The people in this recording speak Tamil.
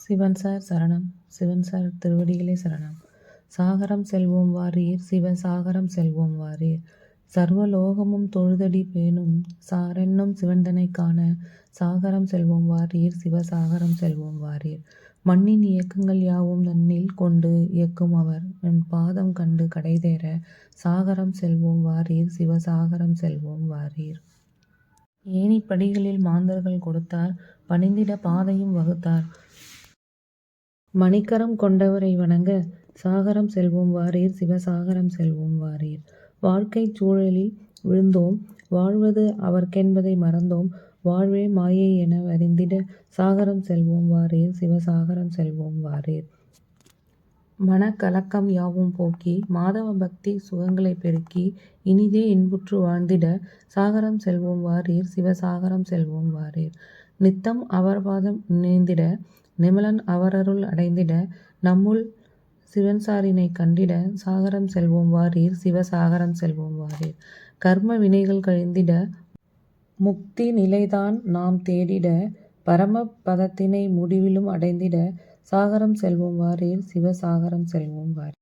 சிவன் சார் சரணம். சிவன் சார் திருவடிகளே சரணம். சாகரம் செல்வோம் வாரீர், சிவ சாகரம் செல்வோம் வாரீர். சர்வலோகமும் தொழுதடி பேணும் சாரென்னும் சிவந்தனைக் காண சாகரம் செல்வோம் வாரீர், சிவ சாகரம் செல்வோம் வாரீர். மண்ணின் இயக்கங்கள் யாவும் தன்னில் கொண்டு இயக்கும் அவர் என் பாதம் கண்டு கடைதேற சாகரம் செல்வோம் வாரீர், சிவ சாகரம் செல்வோம் வாரீர். ஏணிப்படிகளில் மாந்தர்கள் கொடுத்தார், பணிந்திட பாதையும் வகுத்தார். மணிக்கரம் கொண்டவரை வணங்க சாகரம் செல்வோம் வாரீர், சிவ சாகரம் செல்வோம் வாரீர். வாழ்க்கைச் சூழலில் விழுந்தோம், வாழ்வது அவர்க்கென்பதை மறந்தோம். வாழ்வே மாயை என அறிந்திட சாகரம் செல்வோம் வாரீர், சிவ சாகரம் செல்வோம் வாரீர். மனக்கலக்கம் யாவும் போக்கி மாதவ பக்தி சுகங்களை பெருக்கி இனிதே இன்புற்று வாழ்ந்திட சாகரம் செல்வோம் வாரீர், சிவ சாகரம் செல்வோம் வாரீர். நித்தம் அவர் பாதம் நினைந்திட நிமலன் அவரருள் அடைந்திட நம்முள் சிவன்சாரினை கண்டிட சாகரம் செல்வோம் வாரீர், சிவ சாகரம் செல்வோம் வாரீர். கர்ம வினைகள் கழிந்திட முக்தி நிலைதான் நாம் தேடிட பரம பதத்தினை முடிவிலும் அடைந்திட சாகரம் செல்வோம் வாரீர், சிவ சாகரம் செல்வோம் வாரீர்.